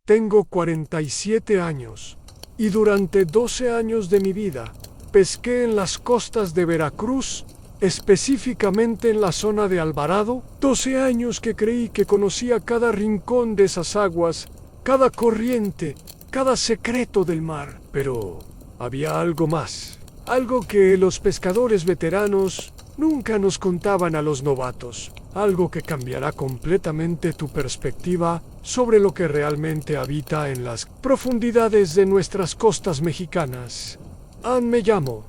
Tengo 47 años y durante 12 años de mi vida pesqué en las costas de Veracruz, específicamente en la zona de Alvarado. 12 años que creí que conocía cada rincón de esas aguas, cada corriente, cada secreto del mar. Pero había algo más, algo que los pescadores veteranos nunca nos contaban a los novatos, algo que cambiará completamente tu perspectiva sobre lo que realmente habita en las profundidades de nuestras costas mexicanas. Me llamo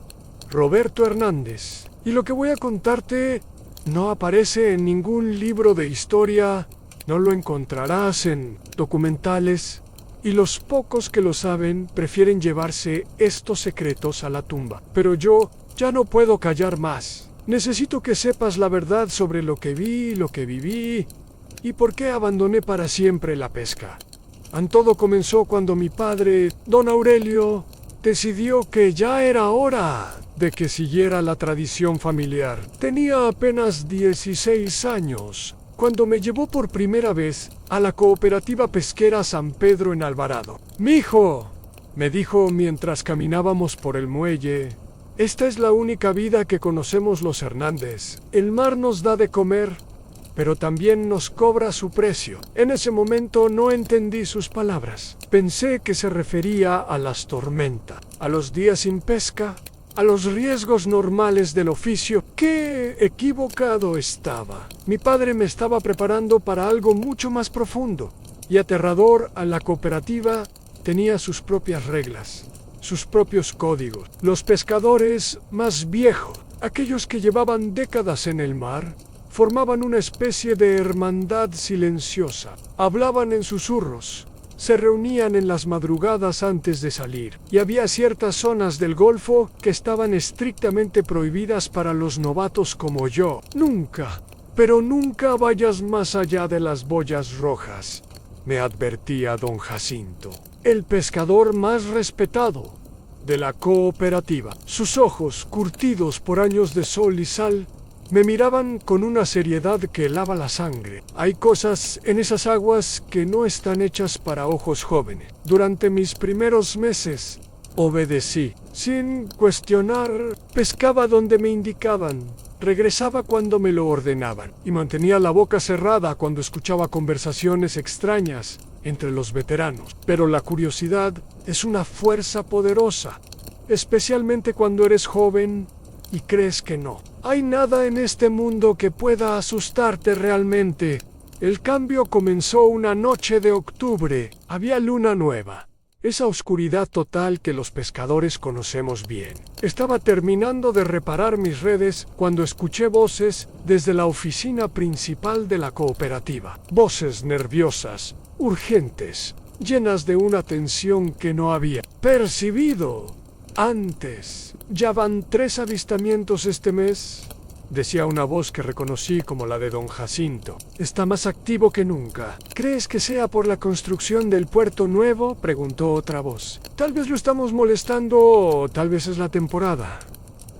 Roberto Hernández, y lo que voy a contarte no aparece en ningún libro de historia, no lo encontrarás en documentales, y los pocos que lo saben prefieren llevarse estos secretos a la tumba. Pero yo ya no puedo callar más. Necesito que sepas la verdad sobre lo que vi, lo que viví y por qué abandoné para siempre la pesca. Todo comenzó cuando mi padre, don Aurelio, decidió que ya era hora de que siguiera la tradición familiar. Tenía apenas 16 años cuando me llevó por primera vez a la cooperativa pesquera San Pedro en Alvarado. «Mijo», me dijo mientras caminábamos por el muelle, «esta es la única vida que conocemos los Hernández. El mar nos da de comer, pero también nos cobra su precio». En ese momento no entendí sus palabras. Pensé que se refería a las tormentas, a los días sin pesca, a los riesgos normales del oficio. ¡Qué equivocado estaba! Mi padre me estaba preparando para algo mucho más profundo y aterrador. A la cooperativa tenía sus propias reglas, sus propios códigos. Los pescadores más viejos, aquellos que llevaban décadas en el mar, formaban una especie de hermandad silenciosa. Hablaban en susurros, se reunían en las madrugadas antes de salir, y había ciertas zonas del Golfo que estaban estrictamente prohibidas para los novatos como yo. Nunca, pero nunca vayas más allá de las boyas rojas, me advertía don Jacinto, el pescador más respetado de la cooperativa. Sus ojos, curtidos por años de sol y sal, me miraban con una seriedad que helaba la sangre. Hay cosas en esas aguas que no están hechas para ojos jóvenes. Durante mis primeros meses, obedecí, sin cuestionar. Pescaba donde me indicaban, regresaba cuando me lo ordenaban, y mantenía la boca cerrada cuando escuchaba conversaciones extrañas entre los veteranos. Pero la curiosidad es una fuerza poderosa, especialmente cuando eres joven y crees que no hay nada en este mundo que pueda asustarte realmente. El cambio comenzó una noche de octubre. Había luna nueva, esa oscuridad total que los pescadores conocemos bien. Estaba terminando de reparar mis redes cuando escuché voces desde la oficina principal de la cooperativa. Voces nerviosas, urgentes, llenas de una tensión que no había percibido antes. «Ya van 3 avistamientos este mes», decía una voz que reconocí como la de don Jacinto. «Está más activo que nunca». «¿Crees que sea por la construcción del puerto nuevo?», preguntó otra voz. «Tal vez lo estamos molestando o tal vez es la temporada»,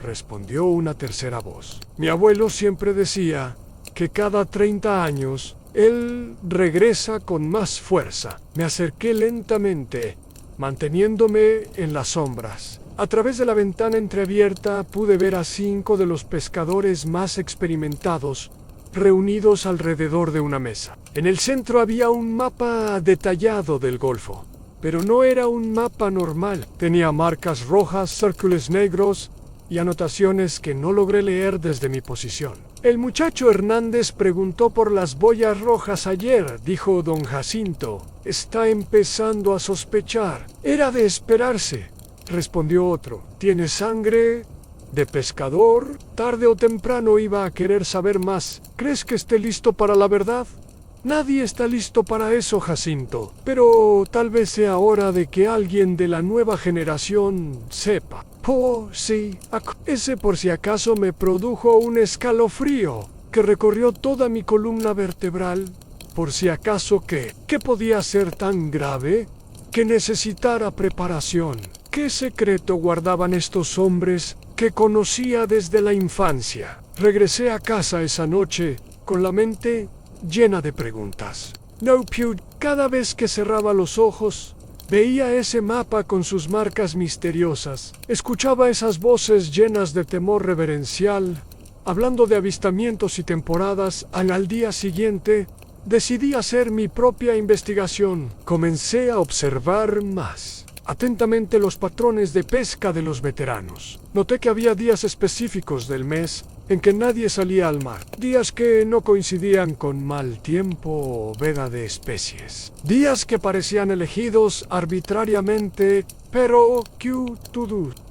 respondió una tercera voz. Mi abuelo siempre decía que cada 30 años él regresa con más fuerza. Me acerqué lentamente, manteniéndome en las sombras. A través de la ventana entreabierta pude ver a 5 de los pescadores más experimentados reunidos alrededor de una mesa. En el centro había un mapa detallado del Golfo, pero no era un mapa normal. Tenía marcas rojas, círculos negros y anotaciones que no logré leer desde mi posición. «El muchacho Hernández preguntó por las boyas rojas ayer», dijo don Jacinto. «Está empezando a sospechar». «Era de esperarse», respondió otro. «Tiene sangre de pescador. Tarde o temprano iba a querer saber más. ¿Crees que esté listo para la verdad?» «Nadie está listo para eso, Jacinto. Pero tal vez sea hora de que alguien de la nueva generación sepa». «Oh, sí». Ese por si acaso me produjo un escalofrío que recorrió toda mi columna vertebral. Por si acaso, ¿qué podía ser tan grave que necesitara preparación? ¿Qué secreto guardaban estos hombres que conocía desde la infancia? Regresé a casa esa noche con la mente llena de preguntas. No Pewd. Cada vez que cerraba los ojos, veía ese mapa con sus marcas misteriosas. Escuchaba esas voces llenas de temor reverencial, hablando de avistamientos y temporadas. Al día siguiente, decidí hacer mi propia investigación. Comencé a observar más atentamente los patrones de pesca de los veteranos. Noté que había días específicos del mes en que nadie salía al mar. Días que no coincidían con mal tiempo o veda de especies. Días que parecían elegidos arbitrariamente, pero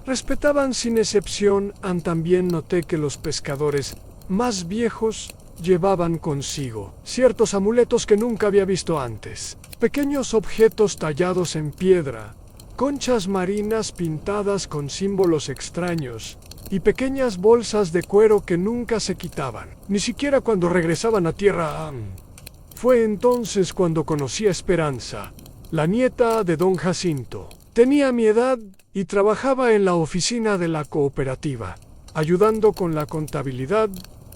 respetaban sin excepción. También noté que los pescadores más viejos llevaban consigo ciertos amuletos que nunca había visto antes. Pequeños objetos tallados en piedra, conchas marinas pintadas con símbolos extraños y pequeñas bolsas de cuero que nunca se quitaban, ni siquiera cuando regresaban a tierra. Fue entonces cuando conocí a Esperanza, la nieta de don Jacinto. Tenía mi edad y trabajaba en la oficina de la cooperativa, ayudando con la contabilidad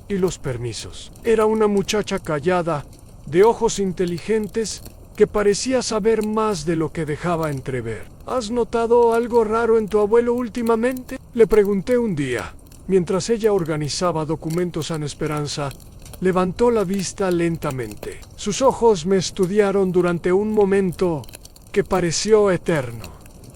y los permisos. Era una muchacha callada, de ojos inteligentes, que parecía saber más de lo que dejaba entrever. ¿Has notado algo raro en tu abuelo últimamente?, le pregunté un día. Mientras ella organizaba documentos en Esperanza, levantó la vista lentamente. Sus ojos me estudiaron durante un momento que pareció eterno.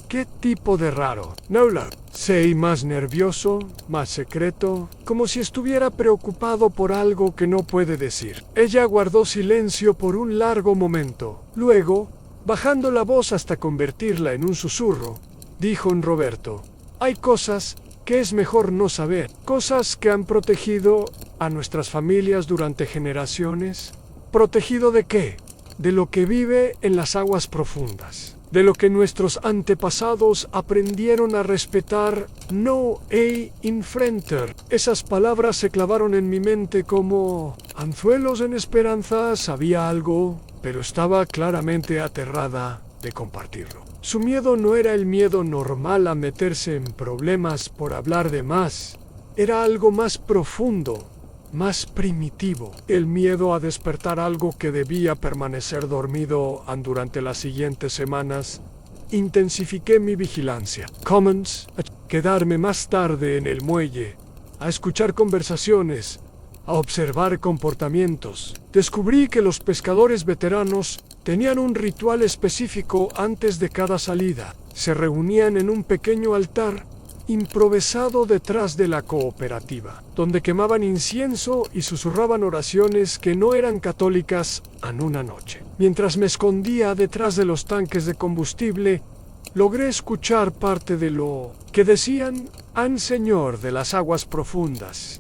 ¿Qué tipo de raro? Nola. Sei más nervioso, más secreto, como si estuviera preocupado por algo que no puede decir. Ella guardó silencio por un largo momento. Luego, bajando la voz hasta convertirla en un susurro, dijo en Roberto: hay cosas que es mejor no saber, cosas que han protegido a nuestras familias durante generaciones. ¿Protegido de qué? De lo que vive en las aguas profundas. De lo que nuestros antepasados aprendieron a respetar, no a enfrentar. Esas palabras se clavaron en mi mente como anzuelos en Esperanza. Sabía algo, pero estaba claramente aterrada de compartirlo. Su miedo no era el miedo normal a meterse en problemas por hablar de más. Era algo más profundo, más primitivo. El miedo a despertar algo que debía permanecer dormido. Durante las siguientes semanas, intensifiqué mi vigilancia. Commons, a quedarme más tarde en el muelle, a escuchar conversaciones, a observar comportamientos. Descubrí que los pescadores veteranos tenían un ritual específico antes de cada salida. Se reunían en un pequeño altar improvisado detrás de la cooperativa, donde quemaban incienso y susurraban oraciones que no eran católicas en una noche. Mientras me escondía detrás de los tanques de combustible, logré escuchar parte de lo que decían: Señor de las aguas profundas,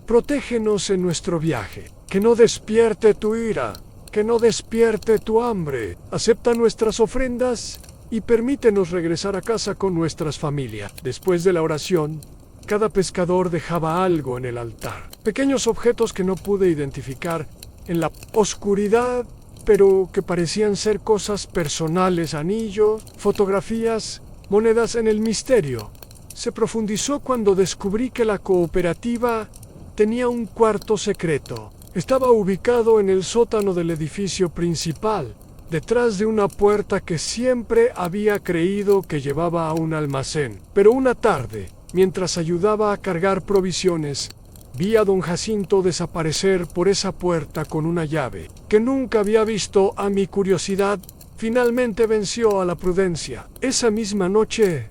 protégenos en nuestro viaje, que no despierte tu ira, que no despierte tu hambre, acepta nuestras ofrendas y permítenos regresar a casa con nuestras familias. Después de la oración, cada pescador dejaba algo en el altar. Pequeños objetos que no pude identificar en la oscuridad, pero que parecían ser cosas personales: anillos, fotografías, monedas. En el misterio se profundizó cuando descubrí que la cooperativa tenía un cuarto secreto. Estaba ubicado en el sótano del edificio principal, detrás de una puerta que siempre había creído que llevaba a un almacén. Pero una tarde, mientras ayudaba a cargar provisiones, vi a don Jacinto desaparecer por esa puerta con una llave que nunca había visto. Mi curiosidad finalmente venció a la prudencia. Esa misma noche,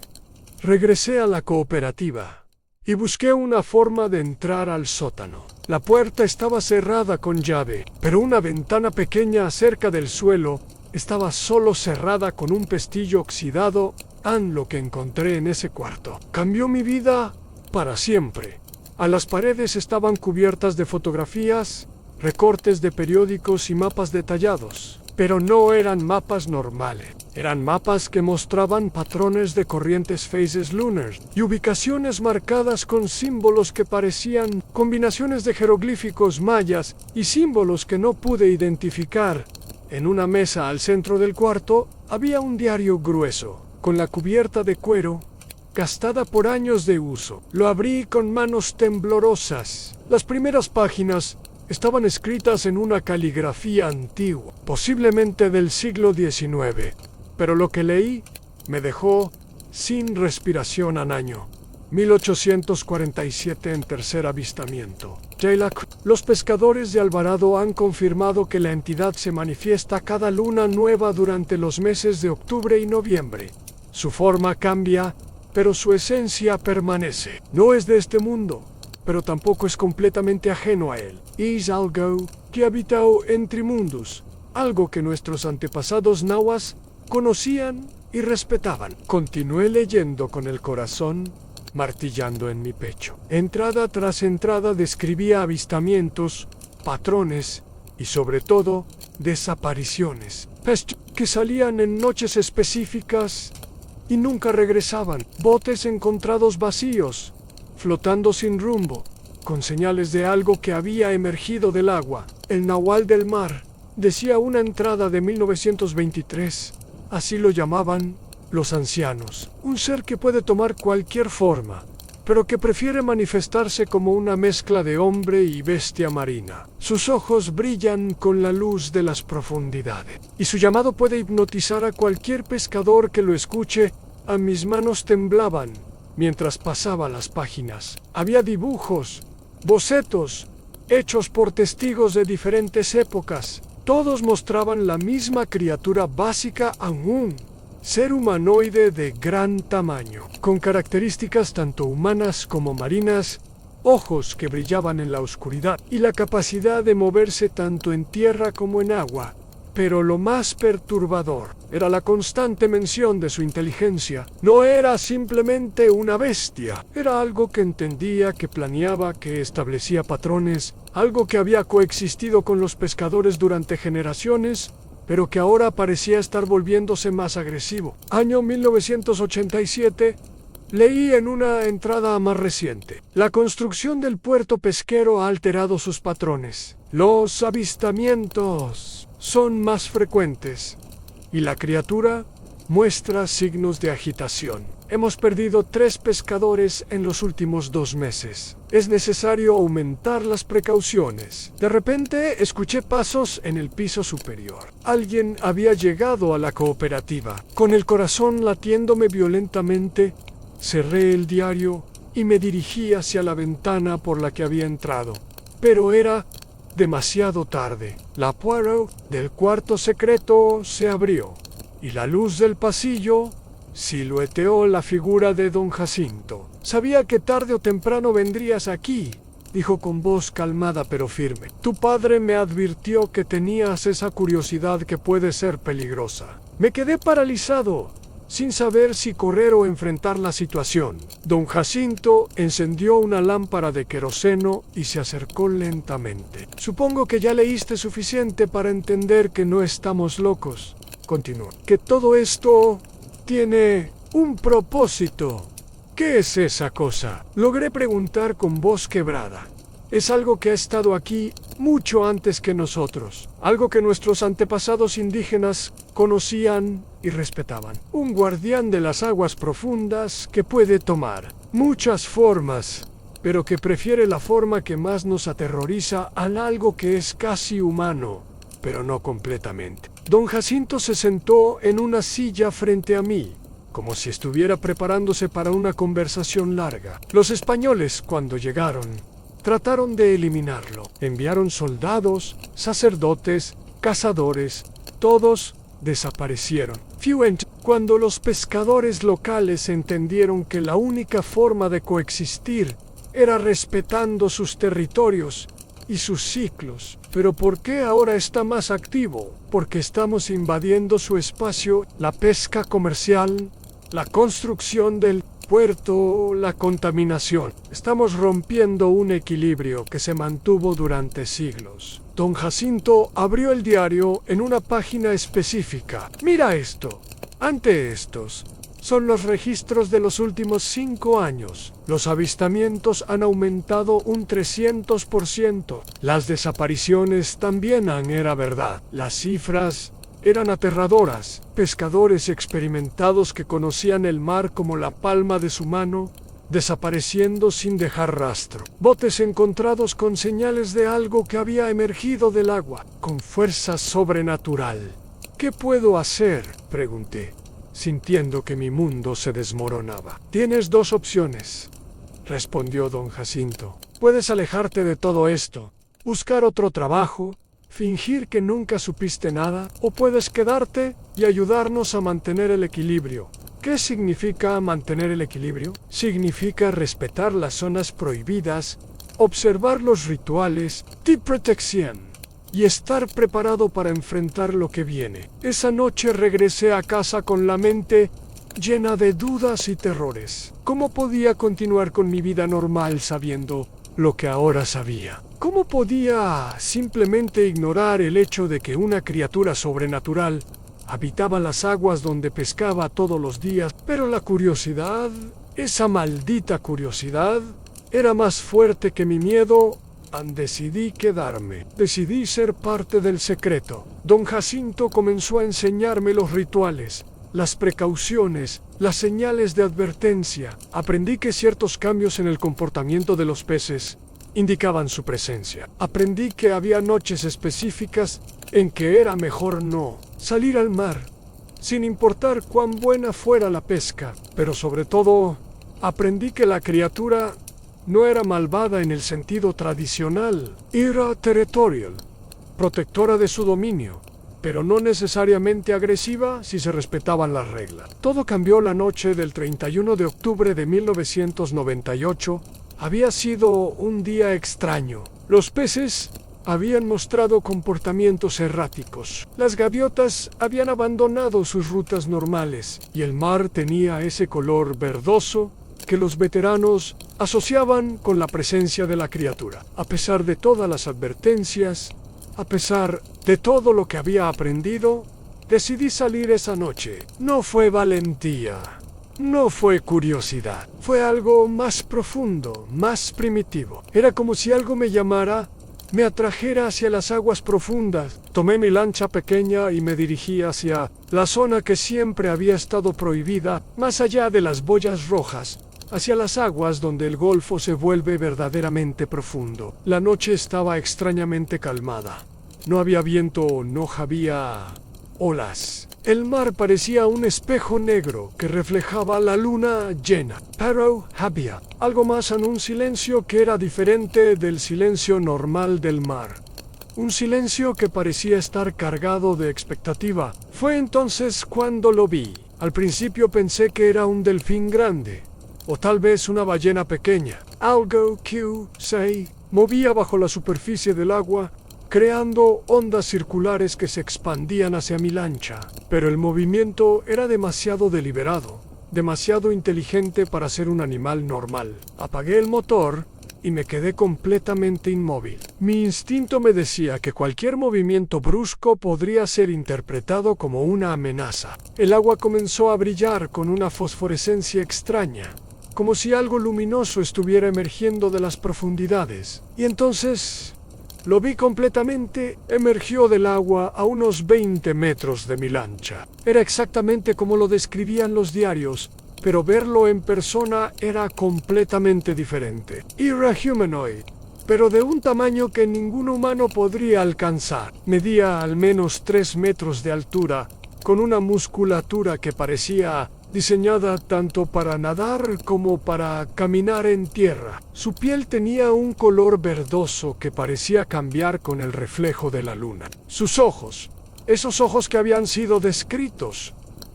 regresé a la cooperativa y busqué una forma de entrar al sótano. La puerta estaba cerrada con llave, pero una ventana pequeña cerca del suelo estaba solo cerrada con un pestillo oxidado. Lo que encontré en ese cuarto cambió mi vida para siempre. Las paredes estaban cubiertas de fotografías, recortes de periódicos y mapas detallados. Pero no eran mapas normales. Eran mapas que mostraban patrones de corrientes phases lunar y ubicaciones marcadas con símbolos que parecían combinaciones de jeroglíficos mayas y símbolos que no pude identificar. En una mesa al centro del cuarto había un diario grueso, con la cubierta de cuero, gastada por años de uso. Lo abrí con manos temblorosas. Las primeras páginas Estaban escritas en una caligrafía antigua, posiblemente del siglo XIX, pero lo que leí me dejó sin respiración al año 1847 en tercer avistamiento. Los pescadores de Alvarado han confirmado que la entidad se manifiesta cada luna nueva durante los meses de octubre y noviembre. Su forma cambia, pero su esencia permanece. No es de este mundo, pero tampoco es completamente ajeno a él. Es algo que habita entre mundos, algo que nuestros antepasados nahuas conocían y respetaban. Continué leyendo con el corazón martillando en mi pecho. Entrada tras entrada describía avistamientos, patrones y sobre todo desapariciones, que salían en noches específicas y nunca regresaban. Botes encontrados vacíos, flotando sin rumbo, con señales de algo que había emergido del agua. El nahual del mar, decía una entrada de 1923, así lo llamaban los ancianos. Un ser que puede tomar cualquier forma, pero que prefiere manifestarse como una mezcla de hombre y bestia marina. Sus ojos brillan con la luz de las profundidades, y su llamado puede hipnotizar a cualquier pescador que lo escuche. A mis manos temblaban mientras pasaba las páginas. Había dibujos, bocetos, hechos por testigos de diferentes épocas. Todos mostraban la misma criatura básica aún. Ser humanoide de gran tamaño, con características tanto humanas como marinas, ojos que brillaban en la oscuridad y la capacidad de moverse tanto en tierra como en agua. Pero lo más perturbador era la constante mención de su inteligencia. No era simplemente una bestia, era algo que entendía, que planeaba, que establecía patrones, algo que había coexistido con los pescadores durante generaciones, pero que ahora parecía estar volviéndose más agresivo. Año 1987, leí en una entrada más reciente: la construcción del puerto pesquero ha alterado sus patrones. Los avistamientos son más frecuentes y la criatura muestra signos de agitación. Hemos perdido 3 pescadores en los últimos 2 meses. Es necesario aumentar las precauciones. De repente escuché pasos en el piso superior. Alguien había llegado a la cooperativa. Con el corazón latiéndome violentamente, cerré el diario y me dirigí hacia la ventana por la que había entrado. Pero era demasiado tarde. La puerta del cuarto secreto se abrió y la luz del pasillo silueteó la figura de don Jacinto. Sabía que tarde o temprano vendrías aquí, dijo con voz calmada pero firme. Tu padre me advirtió que tenías esa curiosidad que puede ser peligrosa. Me quedé paralizado, sin saber si correr o enfrentar la situación. Don Jacinto encendió una lámpara de queroseno y se acercó lentamente. Supongo que ya leíste suficiente para entender que no estamos locos, continuó. Que todo esto tiene un propósito. ¿Qué es esa cosa?, logré preguntar con voz quebrada. Es algo que ha estado aquí mucho antes que nosotros, algo que nuestros antepasados indígenas conocían y respetaban. Un guardián de las aguas profundas que puede tomar muchas formas, pero que prefiere la forma que más nos aterroriza al algo que es casi humano, pero no completamente. Don Jacinto se sentó en una silla frente a mí, como si estuviera preparándose para una conversación larga. Los españoles, cuando llegaron, trataron de eliminarlo. Enviaron soldados, sacerdotes, cazadores, todos desaparecieron. Cuando los pescadores locales entendieron que la única forma de coexistir era respetando sus territorios y sus ciclos. ¿Pero por qué ahora está más activo? Porque estamos invadiendo su espacio, la pesca comercial, la construcción del puerto, la contaminación. Estamos rompiendo un equilibrio que se mantuvo durante siglos. Don Jacinto abrió el diario en una página específica. Mira esto. Ante estos son los registros de los últimos 5 años. Los avistamientos han aumentado un 300%. Las desapariciones también era verdad. Las cifras eran aterradoras. Pescadores experimentados que conocían el mar como la palma de su mano desapareciendo sin dejar rastro. Botes encontrados con señales de algo que había emergido del agua, con fuerza sobrenatural. ¿Qué puedo hacer?, pregunté, sintiendo que mi mundo se desmoronaba. Tienes dos opciones, respondió don Jacinto. Puedes alejarte de todo esto, buscar otro trabajo, fingir que nunca supiste nada, o puedes quedarte y ayudarnos a mantener el equilibrio. ¿Qué significa mantener el equilibrio? Significa respetar las zonas prohibidas, observar los rituales de protección y estar preparado para enfrentar lo que viene. Esa noche regresé a casa con la mente llena de dudas y terrores. ¿Cómo podía continuar con mi vida normal sabiendo lo que ahora sabía? ¿Cómo podía simplemente ignorar el hecho de que una criatura sobrenatural habitaba las aguas donde pescaba todos los días? Pero la curiosidad, esa maldita curiosidad, era más fuerte que mi miedo. Decidí quedarme. Decidí ser parte del secreto. Don Jacinto comenzó a enseñarme los rituales, las precauciones, las señales de advertencia. Aprendí que ciertos cambios en el comportamiento de los peces indicaban su presencia. Aprendí que había noches específicas en que era mejor no salir al mar, sin importar cuán buena fuera la pesca. Pero sobre todo, aprendí que la criatura no era malvada en el sentido tradicional. Era territorial, protectora de su dominio, pero no necesariamente agresiva si se respetaban las reglas. Todo cambió la noche del 31 de octubre de 1998. Había sido un día extraño. Los peces habían mostrado comportamientos erráticos. Las gaviotas habían abandonado sus rutas normales y el mar tenía ese color verdoso que los veteranos asociaban con la presencia de la criatura. A pesar de todas las advertencias, a pesar de todo lo que había aprendido, decidí salir esa noche. No fue valentía, no fue curiosidad, fue algo más profundo, más primitivo. Era como si algo me llamara, me atrajera hacia las aguas profundas. Tomé mi lancha pequeña y me dirigí hacia la zona que siempre había estado prohibida, más allá de las boyas rojas, hacia las aguas donde el golfo se vuelve verdaderamente profundo. La noche estaba extrañamente calmada. No había viento, no había olas. El mar parecía un espejo negro que reflejaba la luna llena. Pero había algo más en un silencio que era diferente del silencio normal del mar. Un silencio que parecía estar cargado de expectativa. Fue entonces cuando lo vi. Al principio pensé que era un delfín grande, o tal vez una ballena pequeña. Algo que se movía bajo la superficie del agua, creando ondas circulares que se expandían hacia mi lancha. Pero el movimiento era demasiado deliberado, demasiado inteligente para ser un animal normal. Apagué el motor y me quedé completamente inmóvil. Mi instinto me decía que cualquier movimiento brusco podría ser interpretado como una amenaza. El agua comenzó a brillar con una fosforescencia extraña, como si algo luminoso estuviera emergiendo de las profundidades. Y entonces lo vi completamente. Emergió del agua a unos 20 metros de mi lancha. Era exactamente como lo describían los diarios, pero verlo en persona era completamente diferente. Era humanoid, pero de un tamaño que ningún humano podría alcanzar. Medía al menos 3 metros de altura, con una musculatura que parecía diseñada tanto para nadar como para caminar en tierra. Su piel tenía un color verdoso que parecía cambiar con el reflejo de la luna. Sus ojos, esos ojos que habían sido descritos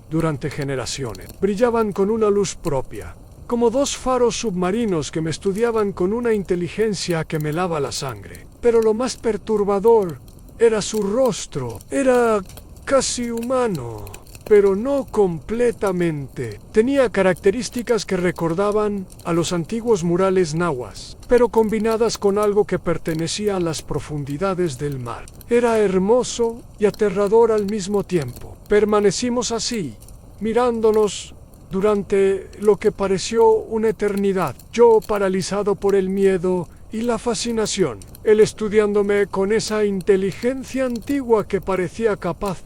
durante generaciones, brillaban con una luz propia, como 2 faros submarinos que me estudiaban con una inteligencia que me helaba la sangre. Pero lo más perturbador era su rostro. Era casi humano, pero no completamente. Tenía características que recordaban a los antiguos murales nahuas, pero combinadas con algo que pertenecía a las profundidades del mar. Era hermoso y aterrador al mismo tiempo. Permanecimos así, mirándonos durante lo que pareció una eternidad. Yo paralizado por el miedo y la fascinación, él estudiándome con esa inteligencia antigua que parecía capaz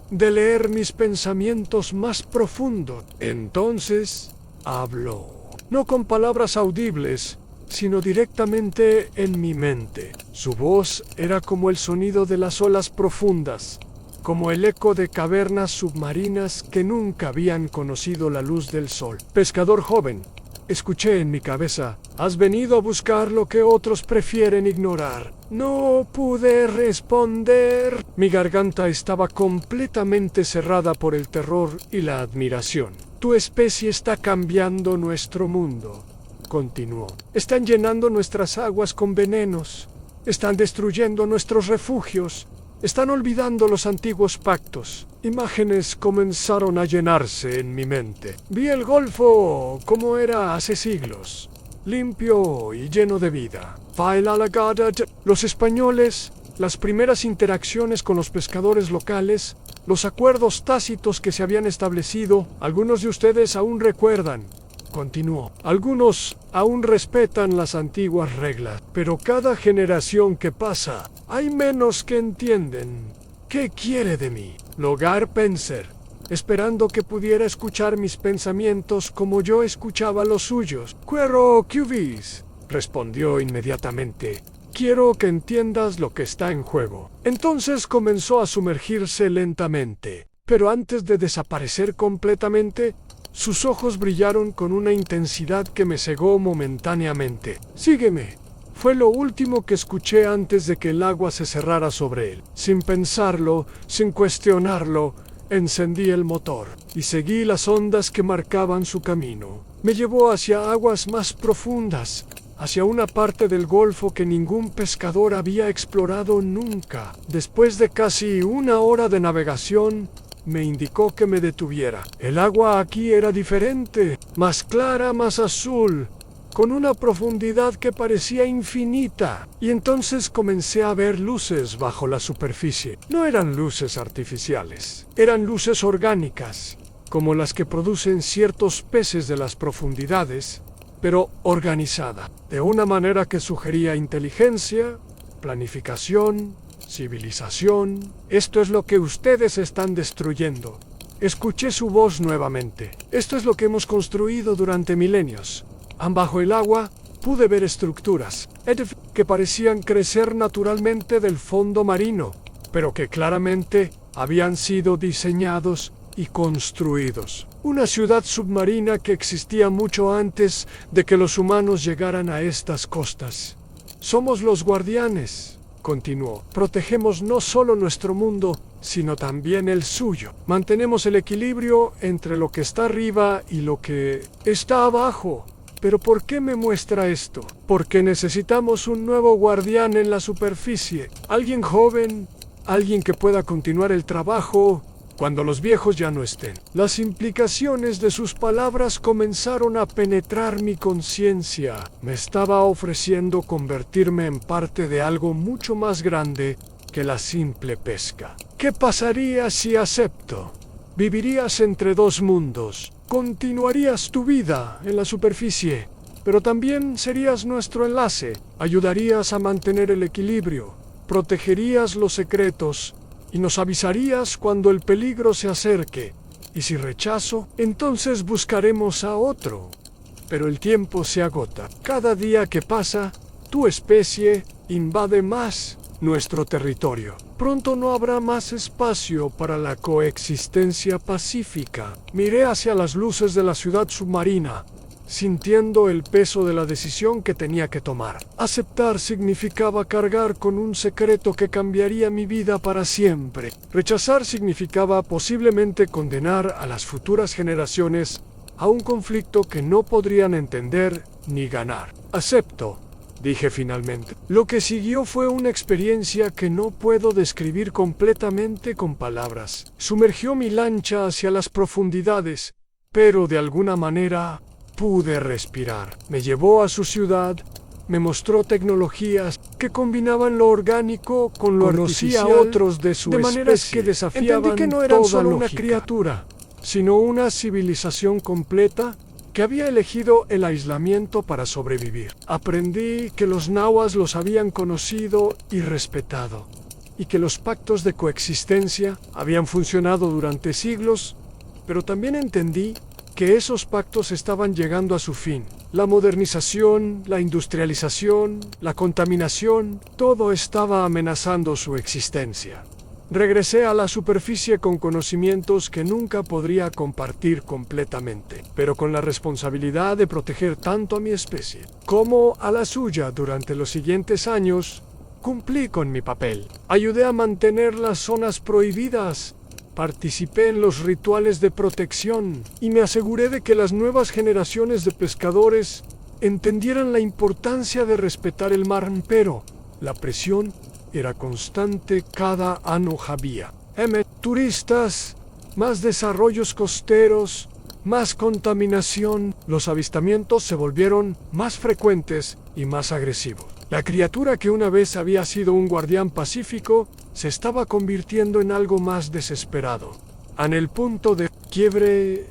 de leer mis pensamientos más profundos. Entonces habló. no con palabras audibles, sino directamente en mi mente. Su voz era como el sonido de las olas profundas, como el eco de cavernas submarinas que nunca habían conocido la luz del sol. Pescador joven, escuché en mi cabeza, has venido a buscar lo que otros prefieren ignorar. No pude responder. Mi garganta estaba completamente cerrada por el terror y la admiración. Tu especie está cambiando nuestro mundo, continuó. Están llenando nuestras aguas con venenos. Están destruyendo nuestros refugios. Están olvidando los antiguos pactos. Imágenes comenzaron a llenarse en mi mente. Vi el Golfo como era hace siglos, limpio y lleno de vida. Los españoles, las primeras interacciones con los pescadores locales, los acuerdos tácitos que se habían establecido, algunos de ustedes aún recuerdan. Continuó. Algunos aún respetan las antiguas reglas, pero cada generación que pasa, hay menos que entienden. ¿Qué quiere de mí? Logar Penser, esperando que pudiera escuchar mis pensamientos como yo escuchaba los suyos. Quiero que vis, respondió inmediatamente. Quiero que entiendas lo que está en juego. Entonces comenzó a sumergirse lentamente, pero antes de desaparecer completamente, sus ojos brillaron con una intensidad que me cegó momentáneamente. Sígueme. Fue lo último que escuché antes de que el agua se cerrara sobre él. Sin pensarlo, sin cuestionarlo, encendí el motor y seguí las ondas que marcaban su camino. Me llevó hacia aguas más profundas, hacia una parte del Golfo que ningún pescador había explorado nunca. Después de casi 1 hora de navegación, me indicó que me detuviera. El agua aquí era diferente, más clara, más azul, con una profundidad que parecía infinita. Y entonces comencé a ver luces bajo la superficie. No eran luces artificiales, eran luces orgánicas, como las que producen ciertos peces de las profundidades, pero organizada, de una manera que sugería inteligencia, planificación, civilización. Esto es lo que ustedes están destruyendo. Escuché su voz nuevamente. Esto es lo que hemos construido durante milenios. Bajo el agua pude ver estructuras que parecían crecer naturalmente del fondo marino, pero que claramente habían sido diseñados y construidos. Una ciudad submarina que existía mucho antes de que los humanos llegaran a estas costas. Somos los guardianes, continuó. Protegemos no solo nuestro mundo, sino también el suyo. Mantenemos el equilibrio entre lo que está arriba y lo que está abajo. ¿Pero por qué me muestra esto? Porque necesitamos un nuevo guardián en la superficie. Alguien joven, alguien que pueda continuar el trabajo cuando los viejos ya no estén. Las implicaciones de sus palabras comenzaron a penetrar mi conciencia. Me estaba ofreciendo convertirme en parte de algo mucho más grande que la simple pesca. ¿Qué pasaría si acepto? Vivirías entre 2 mundos. Continuarías tu vida en la superficie, pero también serías nuestro enlace. Ayudarías a mantener el equilibrio, protegerías los secretos y nos avisarías cuando el peligro se acerque. Y si rechazo, entonces buscaremos a otro. Pero el tiempo se agota. Cada día que pasa, tu especie invade más nuestro territorio. Pronto no habrá más espacio para la coexistencia pacífica. Miré hacia las luces de la ciudad submarina, sintiendo el peso de la decisión que tenía que tomar. Aceptar significaba cargar con un secreto que cambiaría mi vida para siempre. Rechazar significaba posiblemente condenar a las futuras generaciones a un conflicto que no podrían entender ni ganar. Acepto, dije finalmente. Lo que siguió fue una experiencia que no puedo describir completamente con palabras. Sumergió mi lancha hacia las profundidades, pero de alguna manera pude respirar. Me llevó a su ciudad, me mostró tecnologías que combinaban lo orgánico con lo artificial, conocía a otros de su especie, maneras que desafiaban. Entendí que no eran solo una criatura, sino una civilización completa que había elegido el aislamiento para sobrevivir. Aprendí que los nahuas los habían conocido y respetado, y que los pactos de coexistencia habían funcionado durante siglos, pero también entendí que esos pactos estaban llegando a su fin. La modernización, la industrialización, la contaminación, todo estaba amenazando su existencia. Regresé a la superficie con conocimientos que nunca podría compartir completamente, pero con la responsabilidad de proteger tanto a mi especie como a la suya durante los siguientes años. Cumplí con mi papel. Ayudé a mantener las zonas prohibidas. Participé en los rituales de protección y me aseguré de que las nuevas generaciones de pescadores entendieran la importancia de respetar el mar, pero la presión era constante cada año había. Turistas, más desarrollos costeros, más contaminación. Los avistamientos se volvieron más frecuentes y más agresivos. La criatura que una vez había sido un guardián pacífico se estaba convirtiendo en algo más desesperado. En el punto de quiebre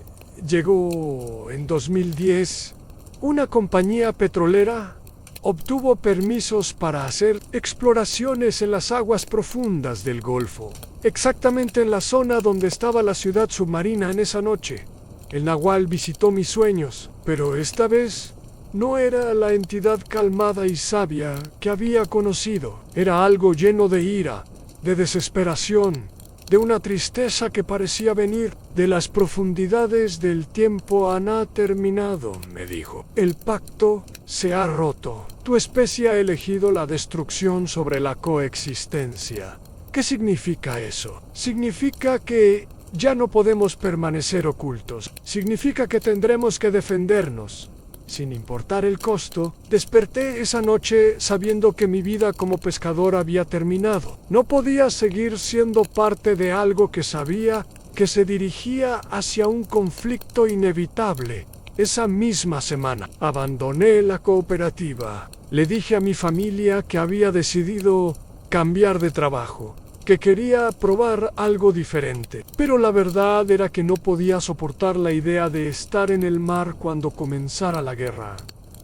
llegó en 2010. Una compañía petrolera obtuvo permisos para hacer exploraciones en las aguas profundas del Golfo, exactamente en la zona donde estaba la ciudad submarina en esa noche. El Nahual visitó mis sueños, pero esta vez no era la entidad calmada y sabia que había conocido. Era algo lleno de ira, de desesperación, de una tristeza que parecía venir de las profundidades del tiempo. Ha terminado, me dijo. El pacto se ha roto. Tu especie ha elegido la destrucción sobre la coexistencia. ¿Qué significa eso? Significa que ya no podemos permanecer ocultos. Significa que tendremos que defendernos. Sin importar el costo, desperté esa noche sabiendo que mi vida como pescador había terminado. No podía seguir siendo parte de algo que sabía que se dirigía hacia un conflicto inevitable. Esa misma semana, abandoné la cooperativa. Le dije a mi familia que había decidido cambiar de trabajo, que quería probar algo diferente. Pero la verdad era que no podía soportar la idea de estar en el mar cuando comenzara la guerra,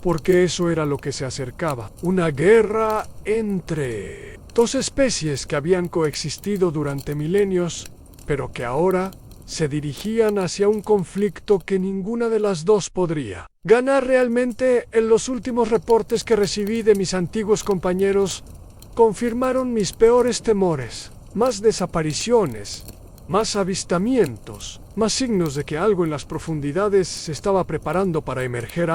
porque eso era lo que se acercaba. Una guerra entre dos especies que habían coexistido durante milenios, pero que ahora se dirigían hacia un conflicto que ninguna de las dos podría ganar realmente. En los últimos reportes que recibí de mis antiguos compañeros confirmaron mis peores temores. Más desapariciones, más avistamientos, más signos de que algo en las profundidades se estaba preparando para emerger.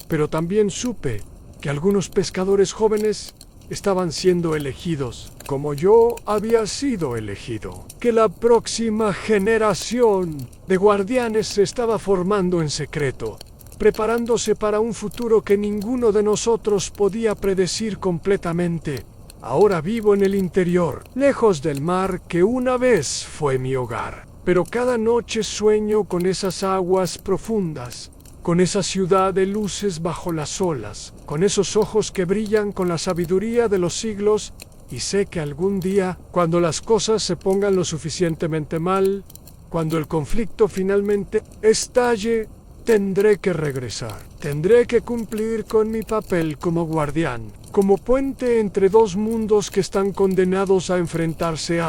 Pero también supe que algunos pescadores jóvenes estaban siendo elegidos, como yo había sido elegido. Que la próxima generación de guardianes se estaba formando en secreto, preparándose para un futuro que ninguno de nosotros podía predecir completamente. Ahora vivo en el interior, lejos del mar que una vez fue mi hogar. Pero cada noche sueño con esas aguas profundas, con esa ciudad de luces bajo las olas, con esos ojos que brillan con la sabiduría de los siglos, y sé que algún día, cuando las cosas se pongan lo suficientemente mal, cuando el conflicto finalmente estalle, tendré que regresar. Tendré que cumplir con mi papel como guardián, como puente entre dos mundos que están condenados a enfrentarse.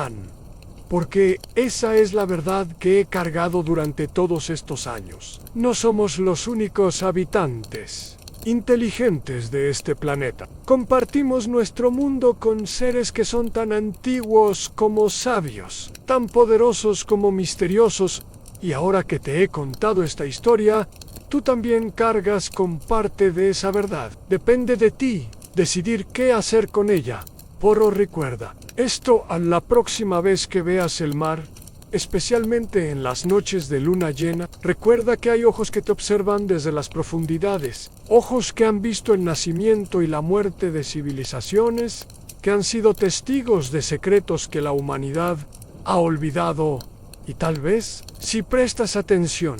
Porque esa es la verdad que he cargado durante todos estos años. No somos los únicos habitantes inteligentes de este planeta. Compartimos nuestro mundo con seres que son tan antiguos como sabios, tan poderosos como misteriosos. Y ahora que te he contado esta historia, tú también cargas con parte de esa verdad. Depende de ti decidir qué hacer con ella. Pero recuerda, esto a la próxima vez que veas el mar, especialmente en las noches de luna llena, recuerda que hay ojos que te observan desde las profundidades, ojos que han visto el nacimiento y la muerte de civilizaciones, que han sido testigos de secretos que la humanidad ha olvidado. Y tal vez, si prestas atención,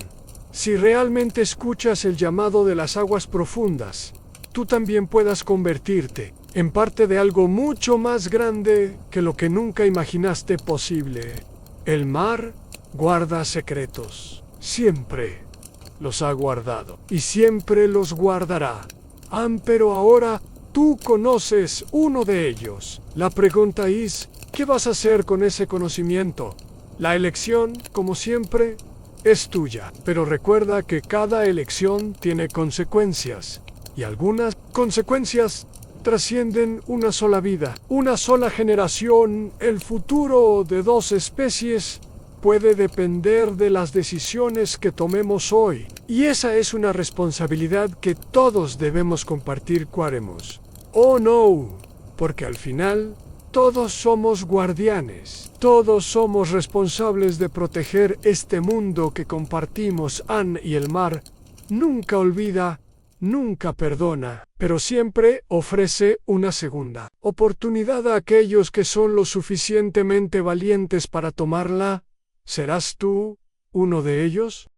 si realmente escuchas el llamado de las aguas profundas, tú también puedas convertirte en parte de algo mucho más grande que lo que nunca imaginaste posible. El mar guarda secretos. Siempre los ha guardado y siempre los guardará. Pero ahora tú conoces uno de ellos. La pregunta es, ¿qué vas a hacer con ese conocimiento? La elección, como siempre, es tuya, pero recuerda que cada elección tiene consecuencias, y algunas consecuencias trascienden una sola vida, una sola generación. El futuro de 2 especies puede depender de las decisiones que tomemos hoy, y esa es una responsabilidad que todos debemos compartir. Cuaremos. Oh no, porque al final todos somos guardianes, todos somos responsables de proteger este mundo que compartimos. Anne y el mar nunca olvida, nunca perdona, pero siempre ofrece una segunda oportunidad a aquellos que son lo suficientemente valientes para tomarla. ¿Serás tú uno de ellos?